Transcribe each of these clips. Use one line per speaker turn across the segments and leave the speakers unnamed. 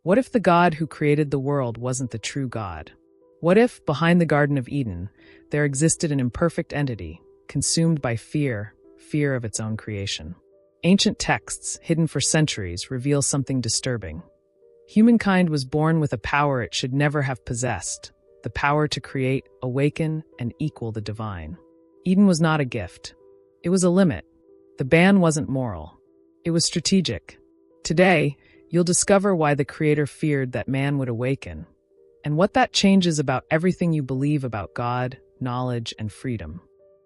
What if the God who created the world wasn't the true God? What if, behind the Garden of Eden, there existed an imperfect entity, consumed by fear of its own creation? Ancient texts, hidden for centuries, reveal something disturbing. Humankind was born with a power it should never have possessed, the power to create, awaken, and equal the divine. Eden was not a gift. It was a limit. The ban wasn't moral. It was strategic. Today, you'll discover why the Creator feared that man would awaken, and what that changes about everything you believe about God, knowledge, and freedom.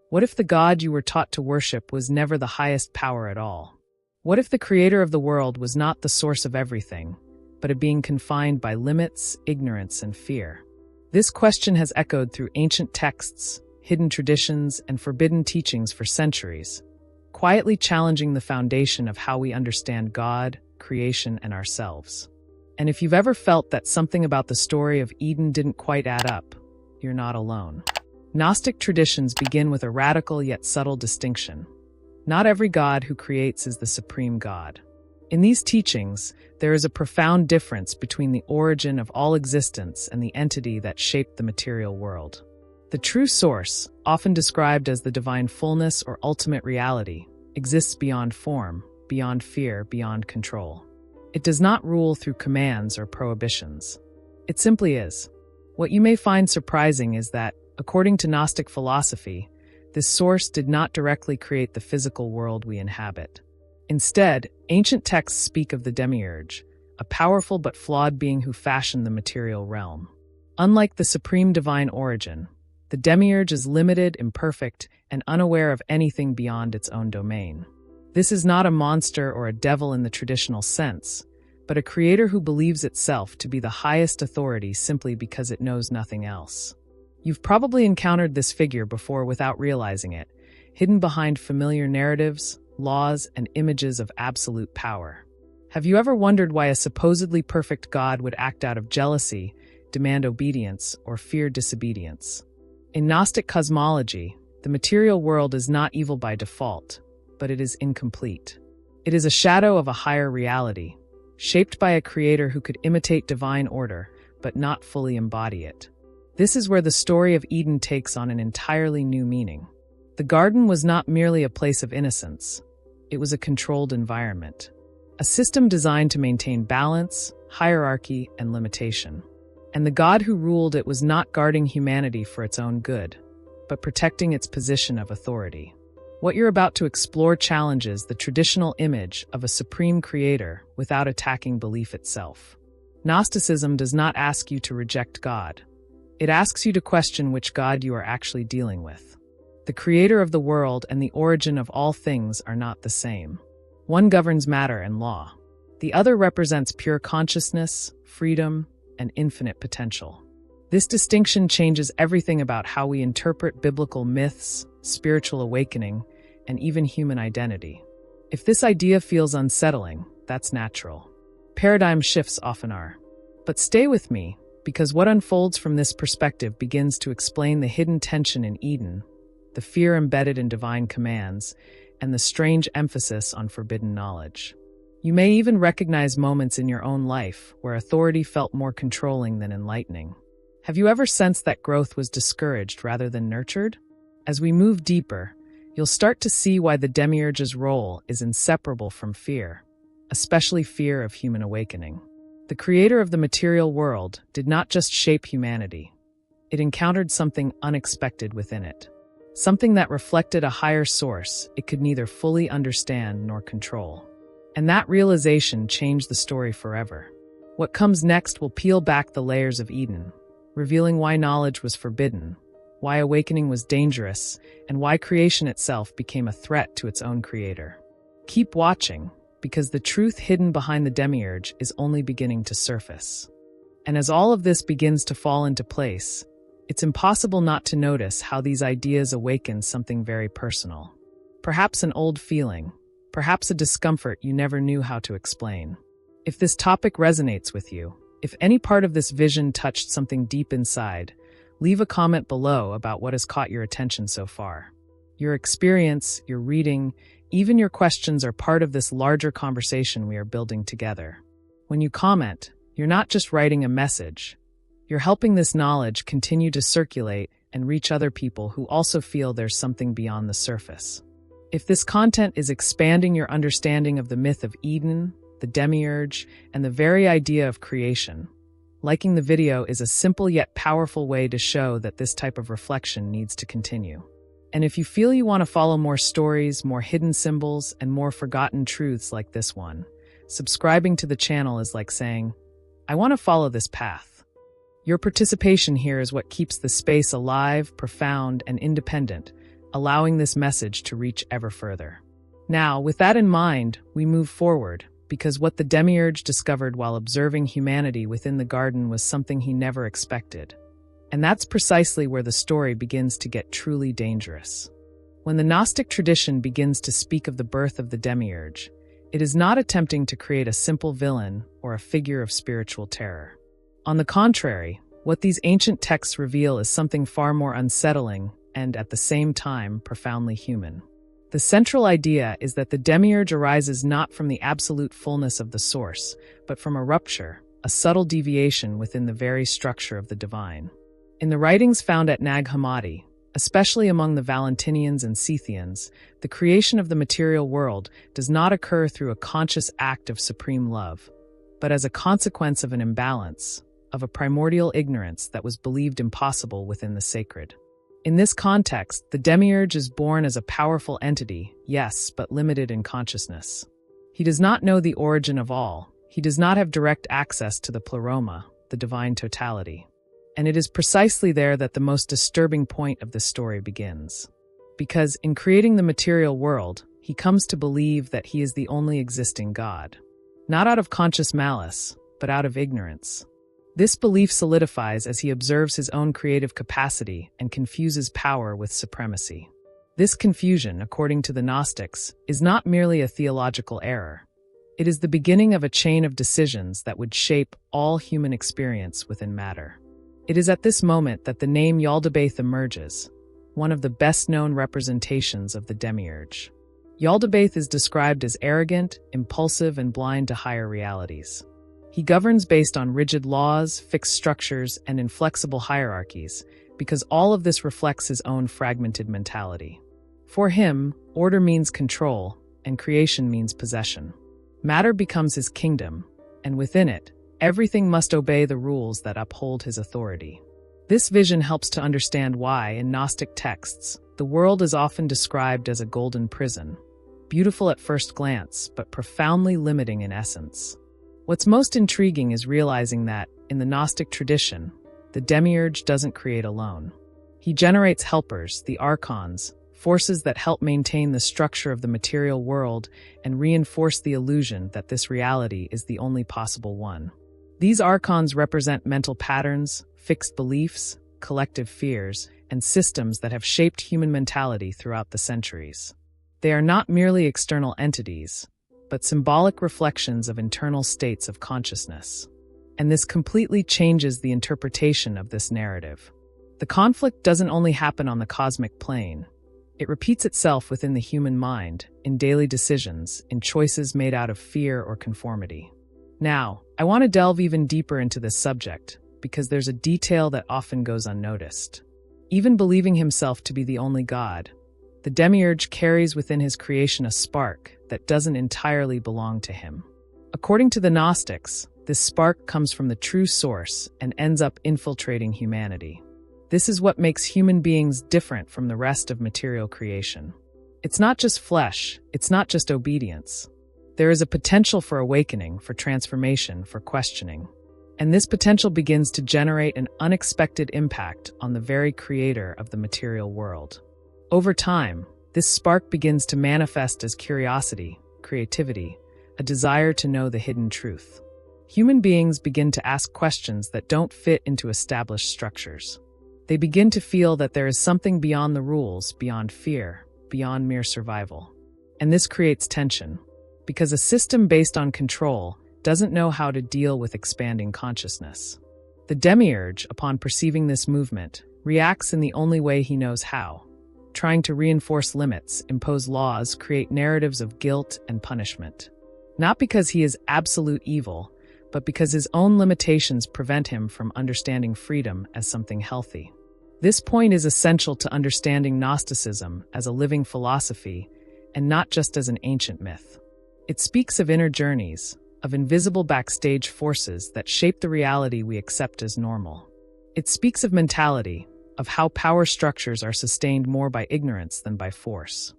What if the God you were taught to worship was never the highest power at all? What if the Creator of the world was not the source of everything, but a being confined by limits, ignorance, and fear? This question has echoed through ancient texts, hidden traditions, and forbidden teachings for centuries, quietly challenging the foundation of how we understand God, creation, and ourselves. And if you've ever felt that something about the story of Eden didn't quite add up, you're not alone. Gnostic traditions begin with a radical yet subtle distinction. Not every God who creates is the supreme God. In these teachings, there is a profound difference between the origin of all existence and the entity that shaped the material world. The true source, often described as the divine fullness or ultimate reality, exists beyond form, beyond fear, beyond control. It does not rule through commands or prohibitions. It simply is. What you may find surprising is that, according to Gnostic philosophy, this source did not directly create the physical world we inhabit. Instead, ancient texts speak of the Demiurge, a powerful but flawed being who fashioned the material realm. Unlike the supreme divine origin, the Demiurge is limited, imperfect, and unaware of anything beyond its own domain. This is not a monster or a devil in the traditional sense, but a creator who believes itself to be the highest authority simply because it knows nothing else. You've probably encountered this figure before without realizing it, hidden behind familiar narratives, laws, and images of absolute power. Have you ever wondered why a supposedly perfect God would act out of jealousy, demand obedience, or fear disobedience? In Gnostic cosmology, the material world is not evil by default, but it is incomplete. It is a shadow of a higher reality, shaped by a creator who could imitate divine order, but not fully embody it. This is where the story of Eden takes on an entirely new meaning. The garden was not merely a place of innocence. It was a controlled environment, a system designed to maintain balance, hierarchy, and limitation. And the God who ruled it was not guarding humanity for its own good, but protecting its position of authority. What you're about to explore challenges the traditional image of a supreme creator without attacking belief itself. Gnosticism does not ask you to reject God. It asks you to question which God you are actually dealing with. The creator of the world and the origin of all things are not the same. One governs matter and law. The other represents pure consciousness, freedom, and infinite potential. This distinction changes everything about how we interpret biblical myths, spiritual awakening, and even human identity. If this idea feels unsettling, that's natural. Paradigm shifts often are. But stay with me, because what unfolds from this perspective begins to explain the hidden tension in Eden, the fear embedded in divine commands, and the strange emphasis on forbidden knowledge. You may even recognize moments in your own life where authority felt more controlling than enlightening. Have you ever sensed that growth was discouraged rather than nurtured? As we move deeper, you'll start to see why the Demiurge's role is inseparable from fear, especially fear of human awakening. The creator of the material world did not just shape humanity. It encountered something unexpected within it. Something that reflected a higher source it could neither fully understand nor control. And that realization changed the story forever. What comes next will peel back the layers of Eden, revealing why knowledge was forbidden, why awakening was dangerous, and why creation itself became a threat to its own creator. Keep watching, because the truth hidden behind the Demiurge is only beginning to surface. And as all of this begins to fall into place, it's impossible not to notice how these ideas awaken something very personal. Perhaps an old feeling, perhaps a discomfort you never knew how to explain. If this topic resonates with you, if any part of this vision touched something deep inside, leave a comment below about what has caught your attention so far. Your experience, your reading, even your questions are part of this larger conversation we are building together. When you comment, You're not just writing a message. You're helping this knowledge continue to circulate and reach other people who also feel there's something beyond the surface. If this content is expanding your understanding of the myth of Eden, the Demiurge, and the very idea of creation, liking the video is a simple yet powerful way to show that this type of reflection needs to continue. And if you feel you want to follow more stories, more hidden symbols, and more forgotten truths like this one, subscribing to the channel is like saying, I want to follow this path. Your participation here is what keeps the space alive, profound, and independent, allowing this message to reach ever further. Now, with that in mind, we move forward, because what the Demiurge discovered while observing humanity within the garden was something he never expected. And that's precisely where the story begins to get truly dangerous. When the Gnostic tradition begins to speak of the birth of the Demiurge, it is not attempting to create a simple villain or a figure of spiritual terror. On the contrary, what these ancient texts reveal is something far more unsettling and, at the same time, profoundly human. The central idea is that the Demiurge arises not from the absolute fullness of the source, but from a rupture, a subtle deviation within the very structure of the divine. In the writings found at Nag Hammadi, especially among the Valentinians and Scythians, the creation of the material world does not occur through a conscious act of supreme love, but as a consequence of an imbalance, of a primordial ignorance that was believed impossible within the sacred. In this context, the Demiurge is born as a powerful entity, yes, but limited in consciousness. He does not know the origin of all. He does not have direct access to the pleroma, the divine totality. And it is precisely there that the most disturbing point of this story begins. Because in creating the material world, he comes to believe that he is the only existing God. Not out of conscious malice, but out of ignorance. This belief solidifies as he observes his own creative capacity and confuses power with supremacy. This confusion, according to the Gnostics, is not merely a theological error. It is the beginning of a chain of decisions that would shape all human experience within matter. It is at this moment that the name Yaldabaoth emerges, one of the best-known representations of the Demiurge. Yaldabaoth is described as arrogant, impulsive, and blind to higher realities. He governs based on rigid laws, fixed structures, and inflexible hierarchies, because all of this reflects his own fragmented mentality. For him, order means control, and creation means possession. Matter becomes his kingdom, and within it, everything must obey the rules that uphold his authority. This vision helps to understand why, in Gnostic texts, the world is often described as a golden prison, beautiful at first glance, but profoundly limiting in essence. What's most intriguing is realizing that, in the Gnostic tradition, the Demiurge doesn't create alone. He generates helpers, the archons, forces that help maintain the structure of the material world and reinforce the illusion that this reality is the only possible one. These archons represent mental patterns, fixed beliefs, collective fears, and systems that have shaped human mentality throughout the centuries. They are not merely external entities, but symbolic reflections of internal states of consciousness. And this completely changes the interpretation of this narrative. The conflict doesn't only happen on the cosmic plane. It repeats itself within the human mind, in daily decisions, in choices made out of fear or conformity. Now, I want to delve even deeper into this subject, because there's a detail that often goes unnoticed. Even believing himself to be the only God, the Demiurge carries within his creation a spark that doesn't entirely belong to him. According to the Gnostics, this spark comes from the true source and ends up infiltrating humanity. This is what makes human beings different from the rest of material creation. It's not just flesh, it's not just obedience. There is a potential for awakening, for transformation, for questioning. And this potential begins to generate an unexpected impact on the very creator of the material world. Over time, this spark begins to manifest as curiosity, creativity, a desire to know the hidden truth. Human beings begin to ask questions that don't fit into established structures. They begin to feel that there is something beyond the rules, beyond fear, beyond mere survival. And this creates tension, because a system based on control doesn't know how to deal with expanding consciousness. The Demiurge, upon perceiving this movement, reacts in the only way he knows how, trying to reinforce limits, impose laws, create narratives of guilt and punishment. Not because he is absolute evil, but because his own limitations prevent him from understanding freedom as something healthy. This point is essential to understanding Gnosticism as a living philosophy and not just as an ancient myth. It speaks of inner journeys, of invisible backstage forces that shape the reality we accept as normal. It speaks of mentality, of how power structures are sustained more by ignorance than by force.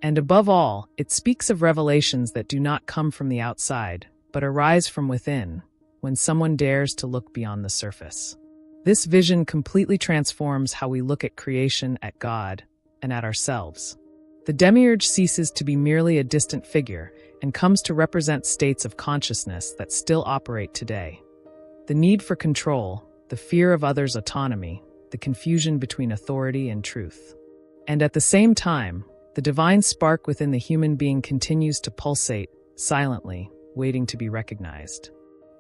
And above all, it speaks of revelations that do not come from the outside, but arise from within, when someone dares to look beyond the surface. This vision completely transforms how we look at creation, at God, and at ourselves. The Demiurge ceases to be merely a distant figure and comes to represent states of consciousness that still operate today. The need for control, the fear of others' autonomy, the confusion between authority and truth. And at the same time, the divine spark within the human being continues to pulsate, silently, waiting to be recognized.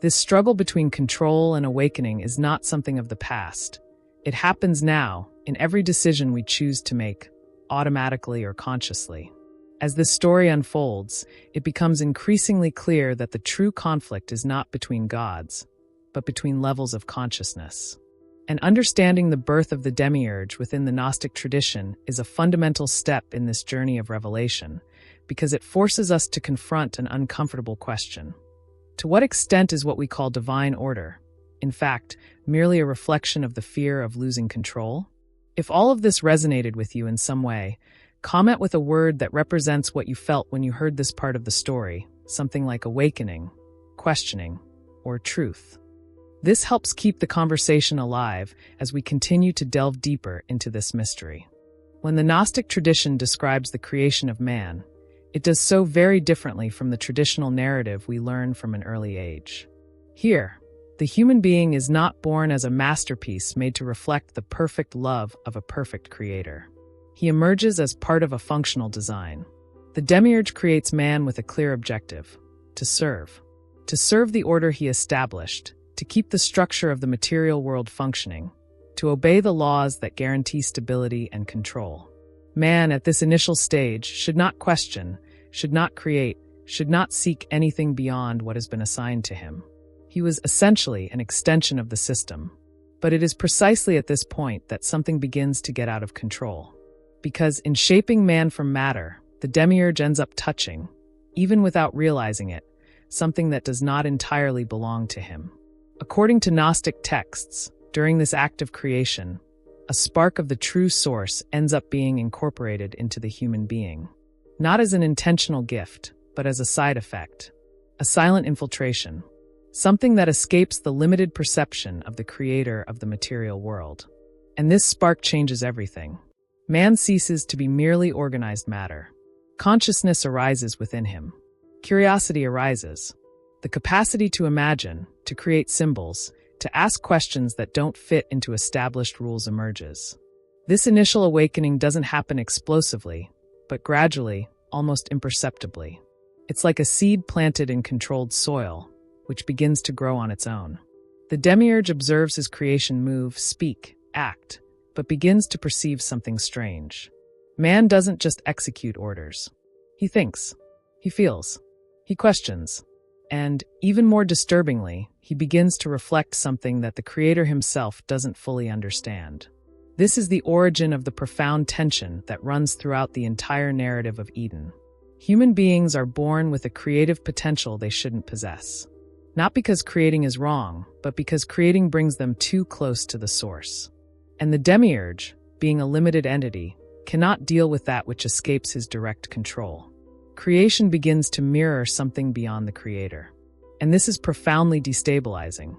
This struggle between control and awakening is not something of the past. It happens now, in every decision we choose to make, automatically or consciously. As this story unfolds, it becomes increasingly clear that the true conflict is not between gods, but between levels of consciousness. And understanding the birth of the Demiurge within the Gnostic tradition is a fundamental step in this journey of revelation, because it forces us to confront an uncomfortable question. To what extent is what we call divine order, in fact, merely a reflection of the fear of losing control? If all of this resonated with you in some way, comment with a word that represents what you felt when you heard this part of the story, something like awakening, questioning, or truth. This helps keep the conversation alive as we continue to delve deeper into this mystery. When the Gnostic tradition describes the creation of man, it does so very differently from the traditional narrative we learn from an early age. Here, the human being is not born as a masterpiece made to reflect the perfect love of a perfect creator. He emerges as part of a functional design. The Demiurge creates man with a clear objective: to serve. To serve the order he established, to keep the structure of the material world functioning, to obey the laws that guarantee stability and control. Man, at this initial stage, should not question, should not create, should not seek anything beyond what has been assigned to him. He was essentially an extension of the system. But it is precisely at this point that something begins to get out of control. Because in shaping man from matter, the Demiurge ends up touching, even without realizing it, something that does not entirely belong to him. According to Gnostic texts, during this act of creation, a spark of the true source ends up being incorporated into the human being. Not as an intentional gift, but as a side effect. A silent infiltration. Something that escapes the limited perception of the creator of the material world. And this spark changes everything. Man ceases to be merely organized matter. Consciousness arises within him. Curiosity arises. The capacity to imagine, to create symbols, to ask questions that don't fit into established rules emerges. This initial awakening doesn't happen explosively, but gradually, almost imperceptibly. It's like a seed planted in controlled soil, which begins to grow on its own. The Demiurge observes his creation move, speak, act, but begins to perceive something strange. Man doesn't just execute orders. He thinks. He feels. He questions. And, even more disturbingly, he begins to reflect something that the creator himself doesn't fully understand. This is the origin of the profound tension that runs throughout the entire narrative of Eden. Human beings are born with a creative potential they shouldn't possess. Not because creating is wrong, but because creating brings them too close to the source. And the Demiurge, being a limited entity, cannot deal with that which escapes his direct control. Creation begins to mirror something beyond the creator. And this is profoundly destabilizing.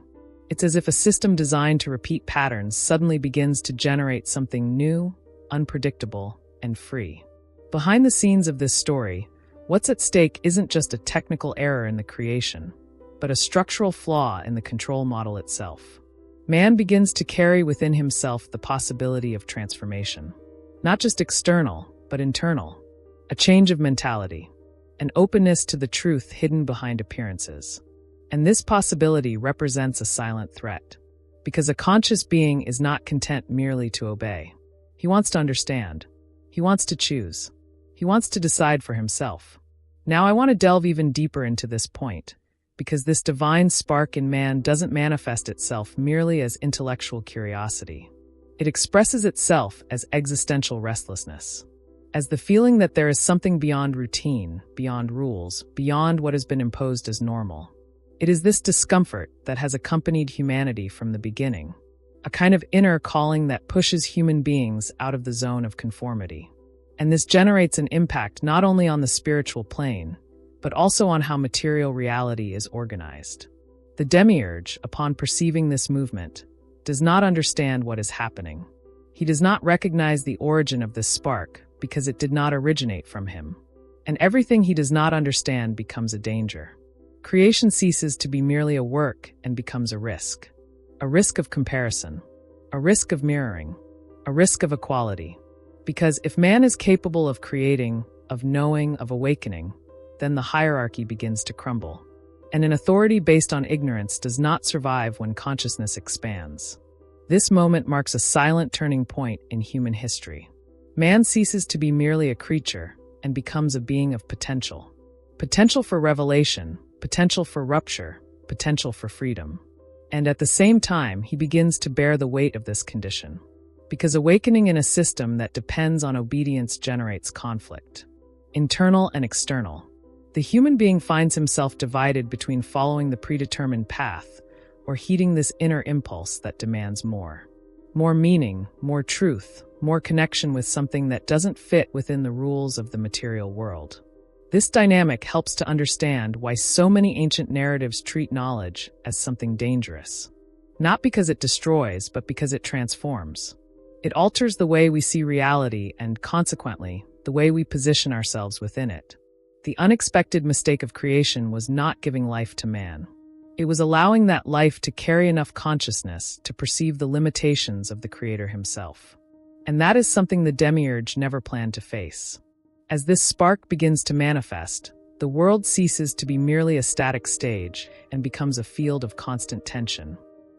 It's as if a system designed to repeat patterns suddenly begins to generate something new, unpredictable, and free. Behind the scenes of this story, what's at stake isn't just a technical error in the creation, but a structural flaw in the control model itself. Man begins to carry within himself the possibility of transformation. Not just external, but internal. A change of mentality. An openness to the truth hidden behind appearances. And this possibility represents a silent threat. Because a conscious being is not content merely to obey. He wants to understand. He wants to choose. He wants to decide for himself. Now I want to delve even deeper into this point, because this divine spark in man doesn't manifest itself merely as intellectual curiosity. It expresses itself as existential restlessness, as the feeling that there is something beyond routine, beyond rules, beyond what has been imposed as normal. It is this discomfort that has accompanied humanity from the beginning, a kind of inner calling that pushes human beings out of the zone of conformity. And this generates an impact not only on the spiritual plane, but also on how material reality is organized. The Demiurge, upon perceiving this movement, does not understand what is happening. He does not recognize the origin of this spark because it did not originate from him. And everything he does not understand becomes a danger. Creation ceases to be merely a work and becomes a risk of comparison, a risk of mirroring, a risk of equality. Because if man is capable of creating, of knowing, of awakening, then the hierarchy begins to crumble. And an authority based on ignorance does not survive when consciousness expands. This moment marks a silent turning point in human history. Man ceases to be merely a creature and becomes a being of potential. Potential for revelation, potential for rupture, potential for freedom. And at the same time, he begins to bear the weight of this condition. Because awakening in a system that depends on obedience generates conflict, internal and external. The human being finds himself divided between following the predetermined path or heeding this inner impulse that demands more. More meaning, more truth, more connection with something that doesn't fit within the rules of the material world. This dynamic helps to understand why so many ancient narratives treat knowledge as something dangerous. Not because it destroys, but because it transforms. It alters the way we see reality and, consequently, the way we position ourselves within it. The unexpected mistake of creation was not giving life to man. It was allowing that life to carry enough consciousness to perceive the limitations of the Creator himself. And that is something the Demiurge never planned to face. As this spark begins to manifest, the world ceases to be merely a static stage and becomes a field of constant tension.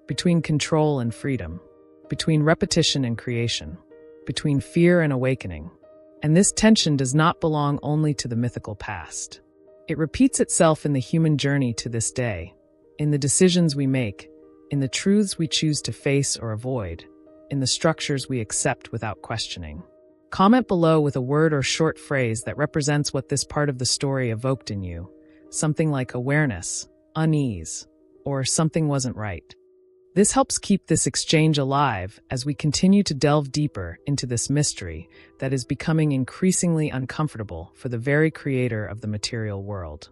Between control and freedom, between repetition and creation, between fear and awakening. And this tension does not belong only to the mythical past. It repeats itself in the human journey to this day, in the decisions we make, in the truths we choose to face or avoid, in the structures we accept without questioning. Comment below with a word or short phrase that represents what this part of the story evoked in you, something like awareness, unease, or something wasn't right. This helps keep this exchange alive as we continue to delve deeper into this mystery that is becoming increasingly uncomfortable for the very creator of the material world.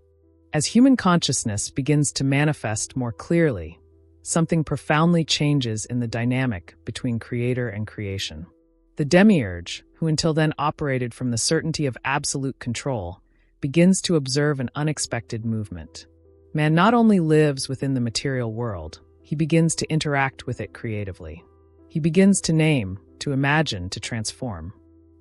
As human consciousness begins to manifest more clearly, something profoundly changes in the dynamic between creator and creation. The Demiurge, who until then operated from the certainty of absolute control, begins to observe an unexpected movement. Man not only lives within the material world, he begins to interact with it creatively. He begins to name, to imagine, to transform.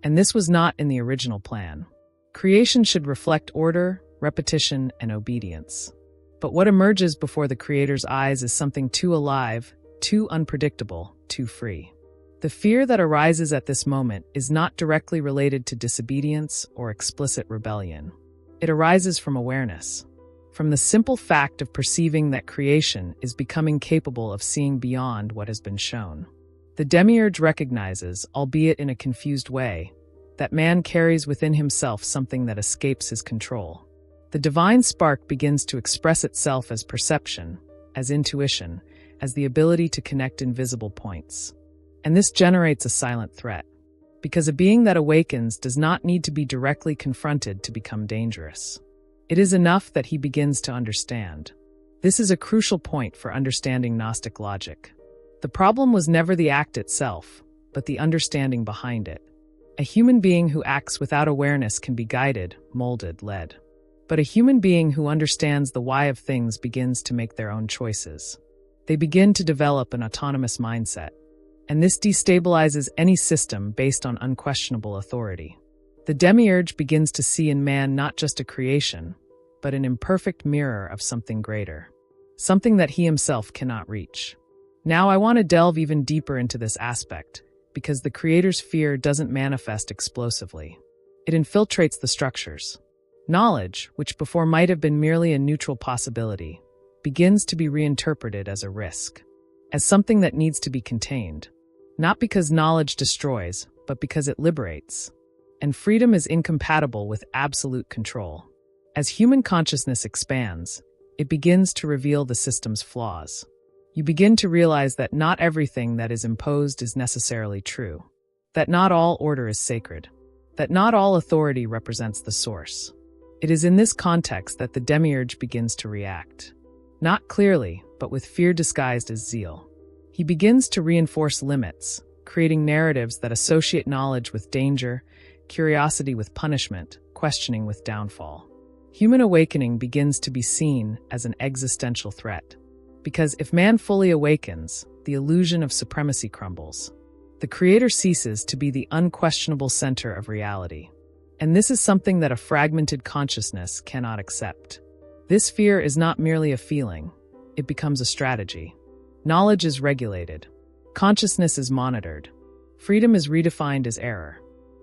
And this was not in the original plan. Creation should reflect order, repetition, and obedience. But what emerges before the Creator's eyes is something too alive, too unpredictable, too free. The fear that arises at this moment is not directly related to disobedience or explicit rebellion. It arises from awareness. From the simple fact of perceiving that creation is becoming capable of seeing beyond what has been shown. The Demiurge recognizes, albeit in a confused way, that man carries within himself something that escapes his control. The divine spark begins to express itself as perception, as intuition, as the ability to connect invisible points. And this generates a silent threat, because a being that awakens does not need to be directly confronted to become dangerous. It is enough that he begins to understand. This is a crucial point for understanding Gnostic logic. The problem was never the act itself, but the understanding behind it. A human being who acts without awareness can be guided, molded, led. But a human being who understands the why of things begins to make their own choices. They begin to develop an autonomous mindset. And this destabilizes any system based on unquestionable authority. The Demiurge begins to see in man not just a creation, but an imperfect mirror of something greater, something that he himself cannot reach. Now I want to delve even deeper into this aspect, because the Creator's fear doesn't manifest explosively. It infiltrates the structures. Knowledge, which before might have been merely a neutral possibility, begins to be reinterpreted as a risk, as something that needs to be contained, not because knowledge destroys, but because it liberates. And freedom is incompatible with absolute control. As human consciousness expands, it begins to reveal the system's flaws. You begin to realize that not everything that is imposed is necessarily true, that not all order is sacred, that not all authority represents the source. It is in this context that the Demiurge begins to react. Not clearly, but with fear disguised as zeal. He begins to reinforce limits, creating narratives that associate knowledge with danger, curiosity with punishment, questioning with downfall. Human awakening begins to be seen as an existential threat. Because if man fully awakens, the illusion of supremacy crumbles. The Creator ceases to be the unquestionable center of reality. And this is something that a fragmented consciousness cannot accept. This fear is not merely a feeling, it becomes a strategy. Knowledge is regulated. Consciousness is monitored. Freedom is redefined as error.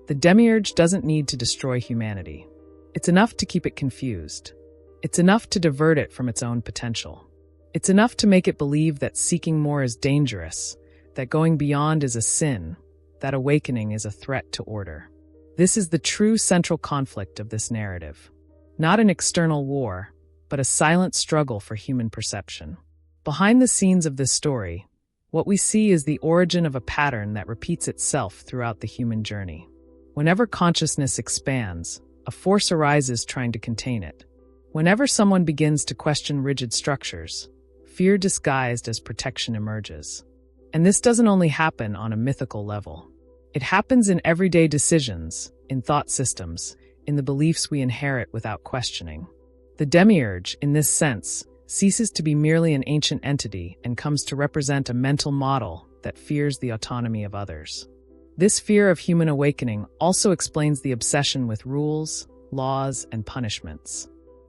The Demiurge doesn't need to destroy humanity. It's enough to keep it confused. It's enough to divert it from its own potential. It's enough to make it believe that seeking more is dangerous, that going beyond is a sin, that awakening is a threat to order. This is the true central conflict of this narrative. Not an external war, but a silent struggle for human perception. Behind the scenes of this story, what we see is the origin of a pattern that repeats itself throughout the human journey. Whenever consciousness expands, a force arises trying to contain it. Whenever someone begins to question rigid structures, fear disguised as protection emerges. And this doesn't only happen on a mythical level. It happens in everyday decisions, in thought systems, in the beliefs we inherit without questioning. The Demiurge, in this sense, ceases to be merely an ancient entity and comes to represent a mental model that fears the autonomy of others. This fear of human awakening also explains the obsession with rules, laws, and punishments.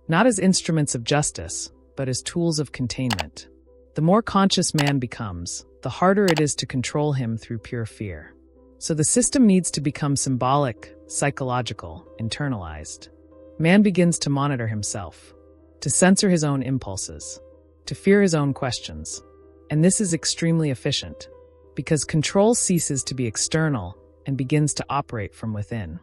Not as instruments of justice, but as tools of containment. The more conscious man becomes, the harder it is to control him through pure fear. So the system needs to become symbolic, psychological, internalized. Man begins to monitor himself, to censor his own impulses, to fear his own questions. And this is extremely efficient, because control ceases to be external and begins to operate from within.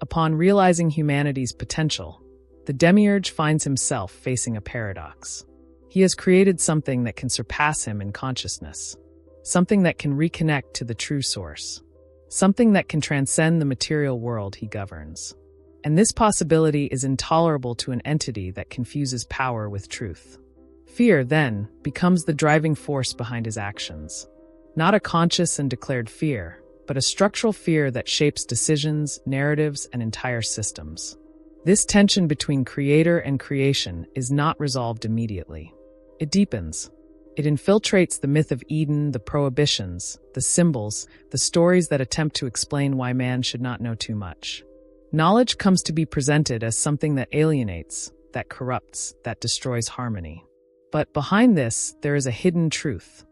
Upon realizing humanity's potential, the Demiurge finds himself facing a paradox. He has created something that can surpass him in consciousness, something that can reconnect to the true source, something that can transcend the material world he governs. And this possibility is intolerable to an entity that confuses power with truth. Fear, then, becomes the driving force behind his actions. Not a conscious and declared fear, but a structural fear that shapes decisions, narratives, and entire systems. This tension between creator and creation is not resolved immediately. It deepens. It infiltrates the myth of Eden, the prohibitions, the symbols, the stories that attempt to explain why man should not know too much. Knowledge comes to be presented as something that alienates, that corrupts, that destroys harmony. But behind this, there is a hidden truth.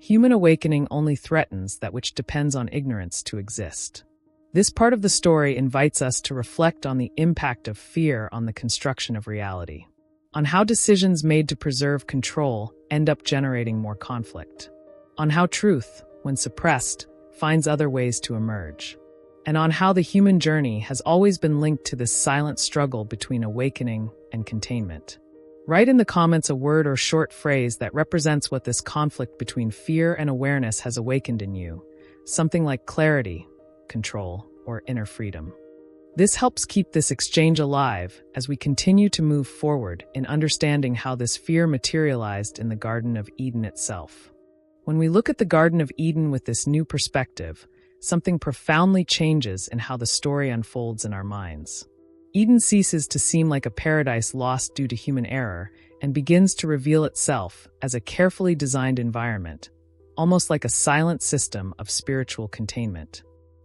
Human awakening only threatens that which depends on ignorance to exist. This part of the story invites us to reflect on the impact of fear on the construction of reality, on how decisions made to preserve control end up generating more conflict, on how truth, when suppressed, finds other ways to emerge, and on how the human journey has always been linked to this silent struggle between awakening and containment. Write in the comments a word or short phrase that represents what this conflict between fear and awareness has awakened in you, something like clarity, control, or inner freedom. This helps keep this exchange alive as we continue to move forward in understanding how this fear materialized in the Garden of Eden itself. When we look at the Garden of Eden with this new perspective, something profoundly changes in how the story unfolds in our minds. Eden ceases to seem like a paradise lost due to human error and begins to reveal itself as a carefully designed environment, almost like a silent system of spiritual containment.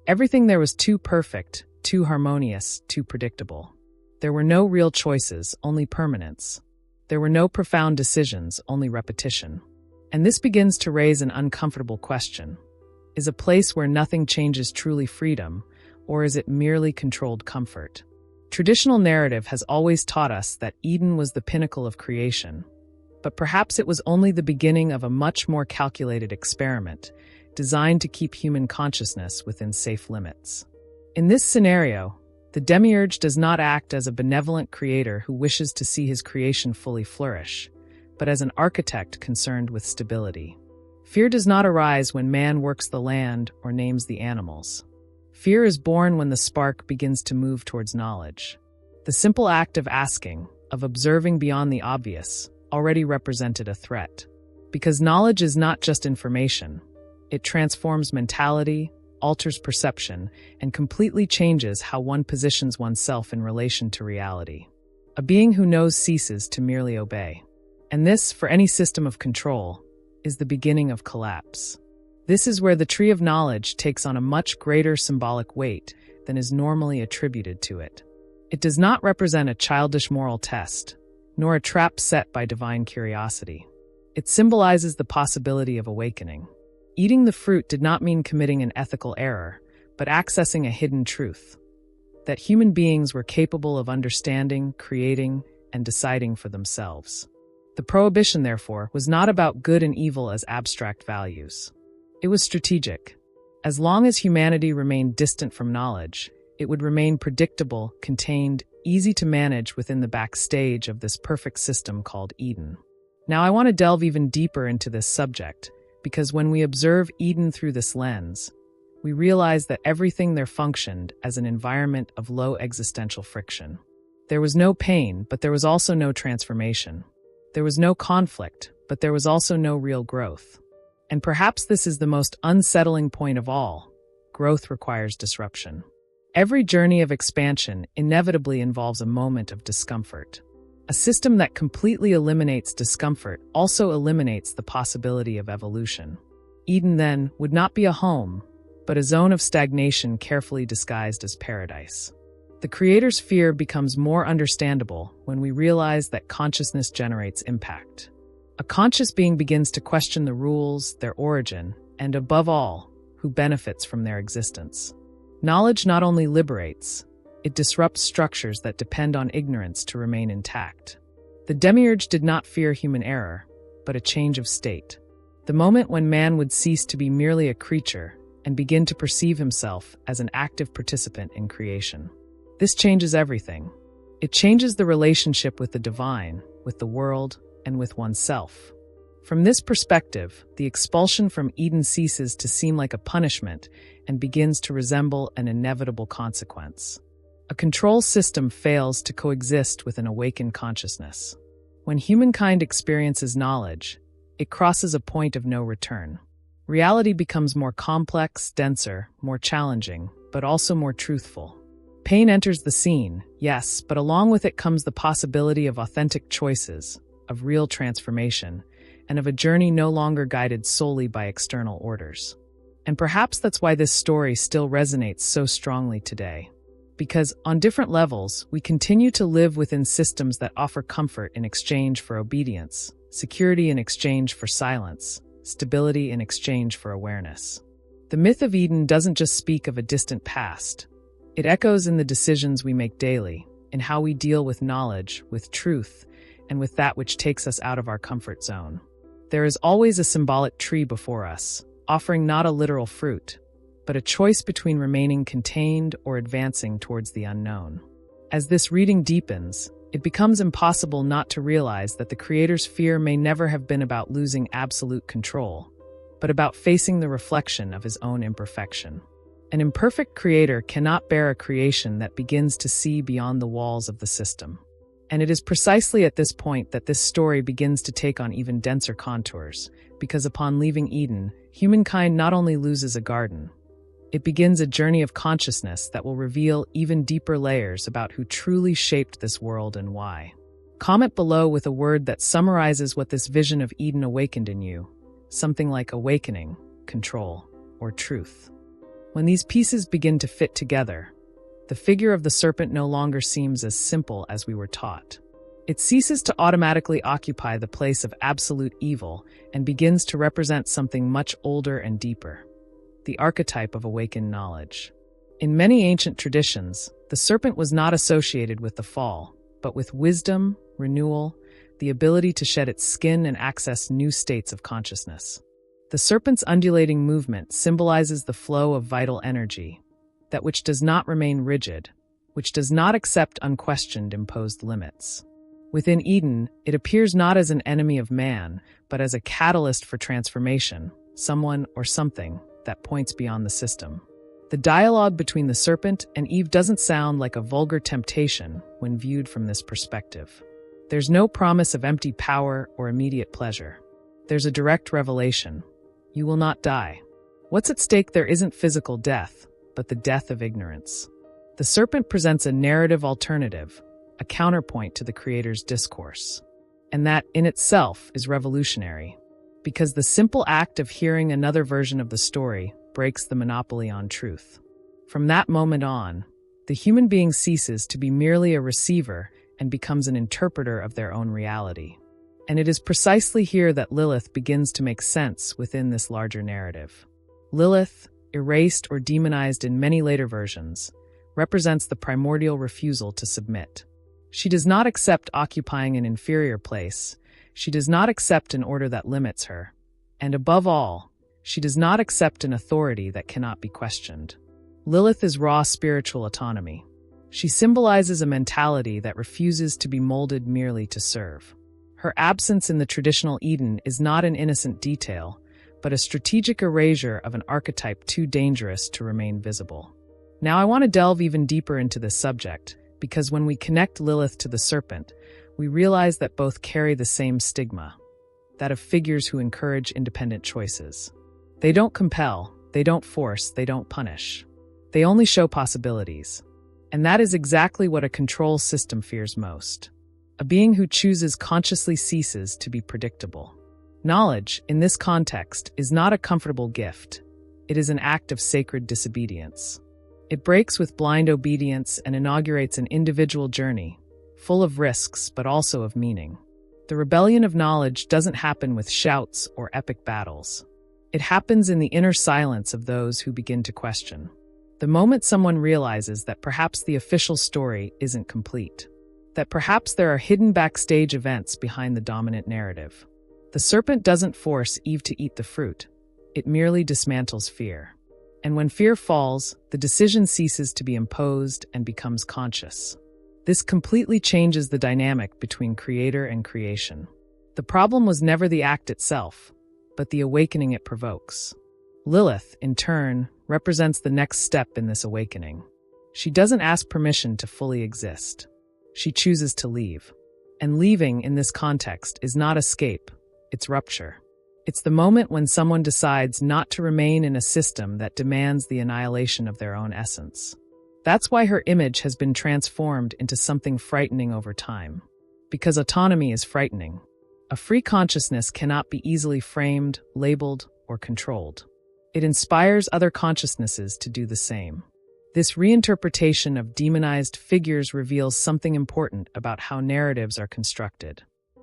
Everything there was too perfect, too harmonious, too predictable. There were no real choices, only permanence. There were no profound decisions, only repetition. And this begins to raise an uncomfortable question. Is a place where nothing changes truly freedom, or is it merely controlled comfort? Traditional narrative has always taught us that Eden was the pinnacle of creation. but perhaps it was only the beginning of a much more calculated experiment, designed to keep human consciousness within safe limits. In this scenario, the Demiurge does not act as a benevolent creator who wishes to see his creation fully flourish, but as an architect concerned with stability. Fear does not arise when man works the land or names the animals. Fear is born when the spark begins to move towards knowledge. The simple act of asking, of observing beyond the obvious, already represented a threat. Because knowledge is not just information. It transforms mentality, alters perception, and completely changes how one positions oneself in relation to reality. A being who knows ceases to merely obey. And this, for any system of control, is the beginning of collapse. This is where the tree of knowledge takes on a much greater symbolic weight than is normally attributed to it. It does not represent a childish moral test, nor a trap set by divine curiosity. It symbolizes the possibility of awakening. Eating the fruit did not mean committing an ethical error, but accessing a hidden truth. That human beings were capable of understanding, creating, and deciding for themselves. The prohibition, therefore, was not about good and evil as abstract values. It was strategic. As long as humanity remained distant from knowledge, it would remain predictable, contained, easy to manage within the backstage of this perfect system called Eden. Now I want to delve even deeper into this subject, because when we observe Eden through this lens, we realize that everything there functioned as an environment of low existential friction. There was no pain, but there was also no transformation. There was no conflict, but there was also no real growth. And perhaps this is the most unsettling point of all. Growth requires disruption. Every journey of expansion inevitably involves a moment of discomfort. A system that completely eliminates discomfort also eliminates the possibility of evolution. Eden, then, would not be a home, but a zone of stagnation carefully disguised as paradise. The Creator's fear becomes more understandable when we realize that consciousness generates impact. A conscious being begins to question the rules, their origin, and above all, who benefits from their existence. Knowledge not only liberates, it disrupts structures that depend on ignorance to remain intact. The Demiurge did not fear human error, but a change of state. The moment when man would cease to be merely a creature and begin to perceive himself as an active participant in creation. This changes everything. It changes the relationship with the divine, with the world, and with oneself. From this perspective, the expulsion from Eden ceases to seem like a punishment and begins to resemble an inevitable consequence. A control system fails to coexist with an awakened consciousness. When humankind experiences knowledge, it crosses a point of no return. Reality becomes more complex, denser, more challenging, but also more truthful. Pain enters the scene, yes, but along with it comes the possibility of authentic choices, of real transformation, and of a journey no longer guided solely by external orders. And perhaps that's why this story still resonates so strongly today. Because, on different levels, we continue to live within systems that offer comfort in exchange for obedience, security in exchange for silence, stability in exchange for awareness. The myth of Eden doesn't just speak of a distant past. It echoes in the decisions we make daily, in how we deal with knowledge, with truth, and with that which takes us out of our comfort zone. There is always a symbolic tree before us, offering not a literal fruit, but a choice between remaining contained or advancing towards the unknown. As this reading deepens, it becomes impossible not to realize that the Creator's fear may never have been about losing absolute control, but about facing the reflection of his own imperfection. An imperfect creator cannot bear a creation that begins to see beyond the walls of the system. And it is precisely at this point that this story begins to take on even denser contours, because upon leaving Eden, humankind not only loses a garden, it begins a journey of consciousness that will reveal even deeper layers about who truly shaped this world and why. Comment below with a word that summarizes what this vision of Eden awakened in you, something like awakening, control, or truth. When these pieces begin to fit together, the figure of the serpent no longer seems as simple as we were taught. It ceases to automatically occupy the place of absolute evil and begins to represent something much older and deeper, the archetype of awakened knowledge. In many ancient traditions, the serpent was not associated with the fall, but with wisdom, renewal, the ability to shed its skin and access new states of consciousness. The serpent's undulating movement symbolizes the flow of vital energy, that which does not remain rigid, which does not accept unquestioned imposed limits. Within Eden, it appears not as an enemy of man, but as a catalyst for transformation, someone or something that points beyond the system. The dialogue between the serpent and Eve doesn't sound like a vulgar temptation when viewed from this perspective. There's no promise of empty power or immediate pleasure. There's a direct revelation. You will not die. What's at stake there isn't physical death, but the death of ignorance. The serpent presents a narrative alternative, a counterpoint to the creator's discourse. And that, in itself, is revolutionary, because the simple act of hearing another version of the story breaks the monopoly on truth. From that moment on, the human being ceases to be merely a receiver and becomes an interpreter of their own reality. And it is precisely here that Lilith begins to make sense within this larger narrative. Lilith, erased or demonized in many later versions, represents the primordial refusal to submit. She does not accept occupying an inferior place. She does not accept an order that limits her. And above all, she does not accept an authority that cannot be questioned. Lilith is raw spiritual autonomy. She symbolizes a mentality that refuses to be molded merely to serve. Her absence in the traditional Eden is not an innocent detail, but a strategic erasure of an archetype too dangerous to remain visible. Now I want to delve even deeper into this subject, because when we connect Lilith to the serpent, we realize that both carry the same stigma, that of figures who encourage independent choices. They don't compel, they don't force, they don't punish. They only show possibilities. And that is exactly what a control system fears most. A being who chooses consciously ceases to be predictable. Knowledge, in this context, is not a comfortable gift. It is an act of sacred disobedience. It breaks with blind obedience and inaugurates an individual journey, full of risks but also of meaning. The rebellion of knowledge doesn't happen with shouts or epic battles. It happens in the inner silence of those who begin to question. The moment someone realizes that perhaps the official story isn't complete, that perhaps there are hidden backstage events behind the dominant narrative. The serpent doesn't force Eve to eat the fruit. It merely dismantles fear. And when fear falls, the decision ceases to be imposed and becomes conscious. This completely changes the dynamic between creator and creation. The problem was never the act itself, but the awakening it provokes. Lilith, in turn, represents the next step in this awakening. She doesn't ask permission to fully exist. She chooses to leave. And leaving, in this context, is not escape, it's rupture. It's the moment when someone decides not to remain in a system that demands the annihilation of their own essence. That's why her image has been transformed into something frightening over time. Because autonomy is frightening. A free consciousness cannot be easily framed, labeled, or controlled. It inspires other consciousnesses to do the same. This reinterpretation of demonized figures reveals something important about how narratives are constructed.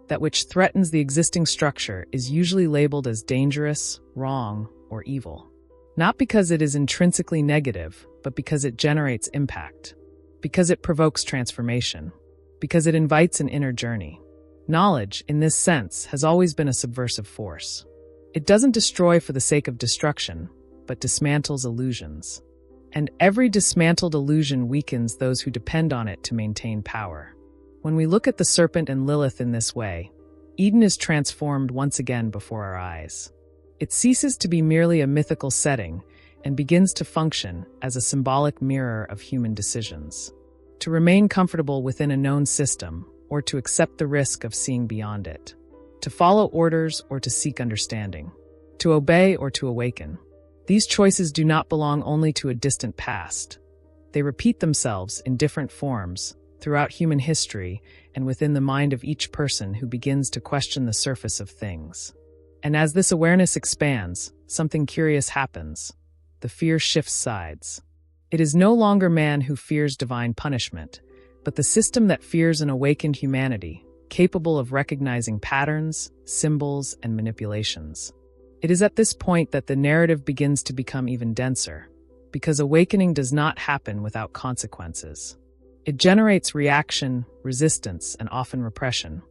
That which threatens the existing structure is usually labeled as dangerous, wrong, or evil. Not because it is intrinsically negative, but because it generates impact. Because it provokes transformation. Because it invites an inner journey. Knowledge, in this sense, has always been a subversive force. It doesn't destroy for the sake of destruction, but dismantles illusions. And every dismantled illusion weakens those who depend on it to maintain power. When we look at the serpent and Lilith in this way, Eden is transformed once again before our eyes. It ceases to be merely a mythical setting and begins to function as a symbolic mirror of human decisions. To remain comfortable within a known system, or to accept the risk of seeing beyond it. To follow orders or to seek understanding. To obey or to awaken. These choices do not belong only to a distant past. They repeat themselves in different forms throughout human history and within the mind of each person who begins to question the surface of things. And as this awareness expands, something curious happens. The fear shifts sides. It is no longer man who fears divine punishment, but the system that fears an awakened humanity, capable of recognizing patterns, symbols, and manipulations. It is at this point that the narrative begins to become even denser, because awakening does not happen without consequences. It generates reaction, resistance, and often repression.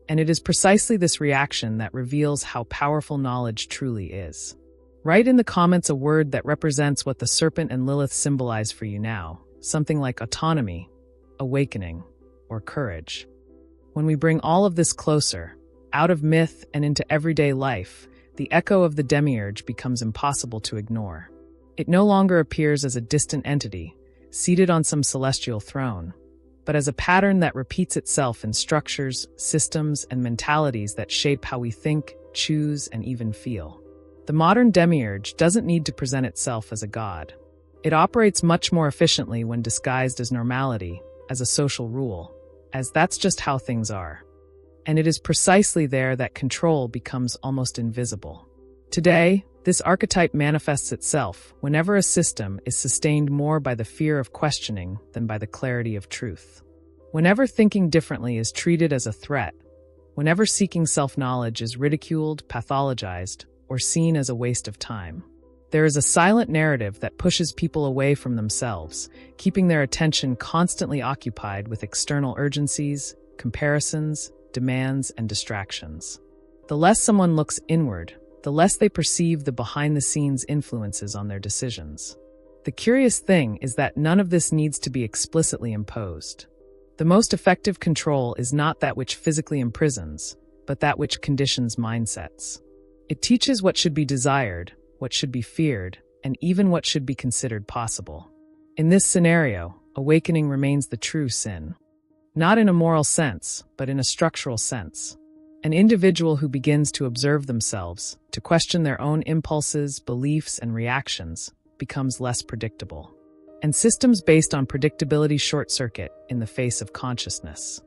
And it is precisely this reaction that reveals how powerful knowledge truly is. Write in the comments a word that represents what the serpent and Lilith symbolize for you now, something like autonomy, awakening, or courage. When we bring all of this closer, out of myth and into everyday life, the echo of the Demiurge becomes impossible to ignore. It no longer appears as a distant entity, seated on some celestial throne, but as a pattern that repeats itself in structures, systems, and mentalities that shape how we think, choose, and even feel. The modern Demiurge doesn't need to present itself as a god. It operates much more efficiently when disguised as normality, as a social rule, as that's just how things are. And it is precisely there that control becomes almost invisible. Today, this archetype manifests itself whenever a system is sustained more by the fear of questioning than by the clarity of truth. Whenever thinking differently is treated as a threat, whenever seeking self-knowledge is ridiculed, pathologized, or seen as a waste of time, there is a silent narrative that pushes people away from themselves, keeping their attention constantly occupied with external urgencies, comparisons, demands, and distractions. The less someone looks inward, the less they perceive the behind-the-scenes influences on their decisions. The curious thing is that none of this needs to be explicitly imposed. The most effective control is not that which physically imprisons, but that which conditions mindsets. It teaches what should be desired, what should be feared, and even what should be considered possible. In this scenario, awakening remains the true sin. Not in a moral sense, but in a structural sense. An individual who begins to observe themselves, to question their own impulses, beliefs, and reactions, becomes less predictable. And systems based on predictability short-circuit in the face of consciousness.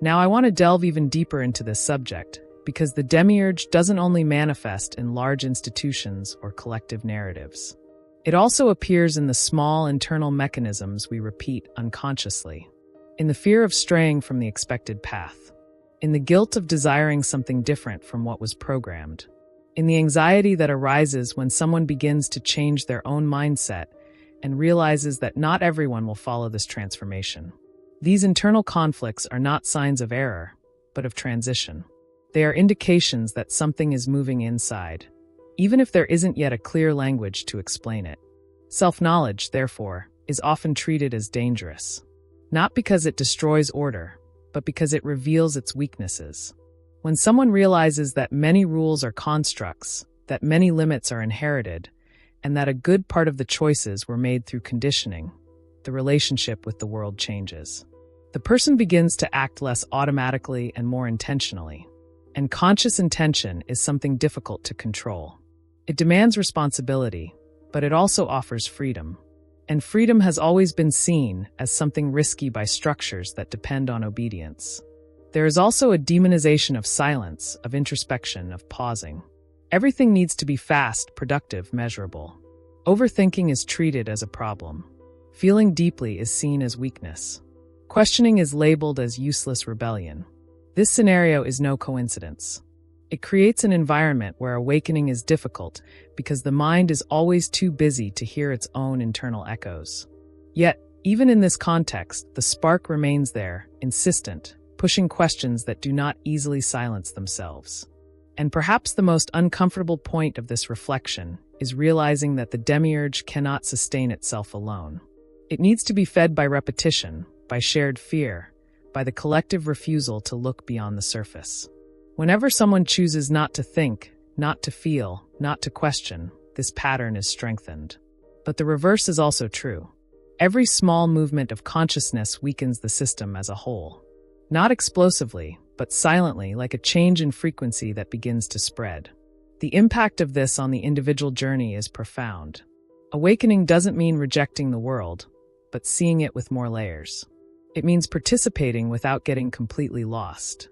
Now I want to delve even deeper into this subject, because the Demiurge doesn't only manifest in large institutions or collective narratives. It also appears in the small internal mechanisms we repeat unconsciously. In the fear of straying from the expected path. In the guilt of desiring something different from what was programmed. In the anxiety that arises when someone begins to change their own mindset and realizes that not everyone will follow this transformation. These internal conflicts are not signs of error, but of transition. They are indications that something is moving inside, even if there isn't yet a clear language to explain it. Self-knowledge, therefore, is often treated as dangerous. Not because it destroys order, but because it reveals its weaknesses. When someone realizes that many rules are constructs, that many limits are inherited, and that a good part of the choices were made through conditioning, the relationship with the world changes. The person begins to act less automatically and more intentionally. And conscious intention is something difficult to control. It demands responsibility, but it also offers freedom. And freedom has always been seen as something risky by structures that depend on obedience. There is also a demonization of silence, of introspection, of pausing. Everything needs to be fast, productive, measurable. Overthinking is treated as a problem. Feeling deeply is seen as weakness. Questioning is labeled as useless rebellion. This scenario is no coincidence. It creates an environment where awakening is difficult because the mind is always too busy to hear its own internal echoes. Yet, even in this context, the spark remains there, insistent, pushing questions that do not easily silence themselves. And perhaps the most uncomfortable point of this reflection is realizing that the Demiurge cannot sustain itself alone. It needs to be fed by repetition, by shared fear, by the collective refusal to look beyond the surface. Whenever someone chooses not to think, not to feel, not to question, this pattern is strengthened. But the reverse is also true. Every small movement of consciousness weakens the system as a whole. Not explosively, but silently, like a change in frequency that begins to spread. The impact of this on the individual journey is profound. Awakening doesn't mean rejecting the world, but seeing it with more layers. It means participating without getting completely lost.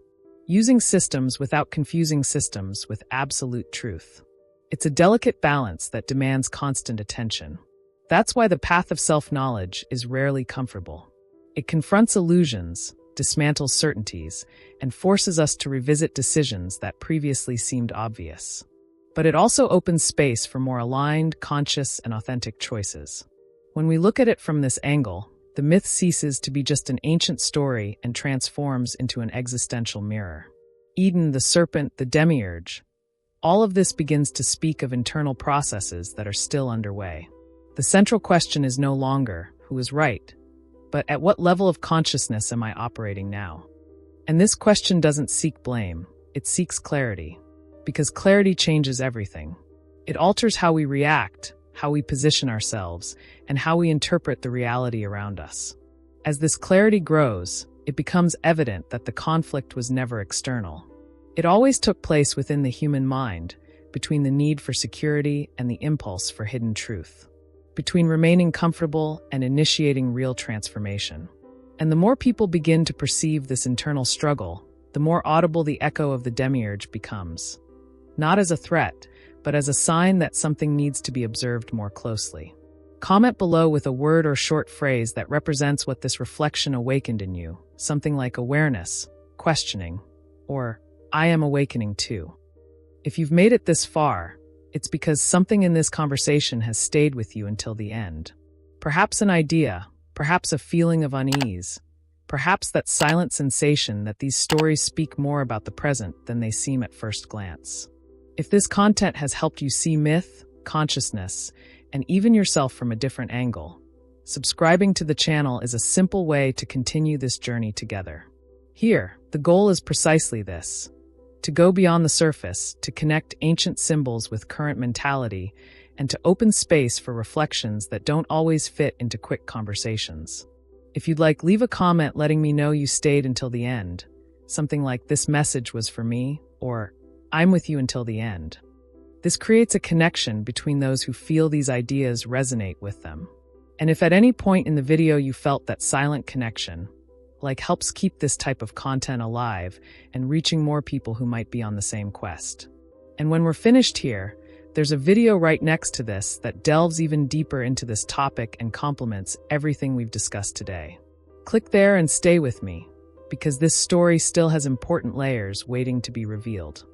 Using systems without confusing systems with absolute truth. It's a delicate balance that demands constant attention. That's why the path of self-knowledge is rarely comfortable. It confronts illusions, dismantles certainties, and forces us to revisit decisions that previously seemed obvious. But it also opens space for more aligned, conscious, and authentic choices. When we look at it from this angle, the myth ceases to be just an ancient story and transforms into an existential mirror. Eden, the serpent, the Demiurge. All of this begins to speak of internal processes that are still underway. The central question is no longer who is right, but at what level of consciousness am I operating now? And this question doesn't seek blame, it seeks clarity, because clarity changes everything. It alters how we react, how we position ourselves, and how we interpret the reality around us. As this clarity grows, it becomes evident that the conflict was never external. It always took place within the human mind, between the need for security and the impulse for hidden truth, between remaining comfortable and initiating real transformation. And the more people begin to perceive this internal struggle, the more audible the echo of the Demiurge becomes. Not as a threat, but as a sign that something needs to be observed more closely. Comment below with a word or short phrase that represents what this reflection awakened in you, something like awareness, questioning, or I am awakening too. If you've made it this far, it's because something in this conversation has stayed with you until the end. Perhaps an idea, perhaps a feeling of unease, perhaps that silent sensation that these stories speak more about the present than they seem at first glance. If this content has helped you see myth, consciousness, and even yourself from a different angle, subscribing to the channel is a simple way to continue this journey together. Here, the goal is precisely this: to go beyond the surface, to connect ancient symbols with current mentality, and to open space for reflections that don't always fit into quick conversations. If you'd like, leave a comment letting me know you stayed until the end. Something like, "This message was for me," or "I'm with you until the end." This creates a connection between those who feel these ideas resonate with them. And if at any point in the video you felt that silent connection, helps keep this type of content alive and reaching more people who might be on the same quest. And when we're finished here, there's a video right next to this that delves even deeper into this topic and complements everything we've discussed today. Click there and stay with me, because this story still has important layers waiting to be revealed.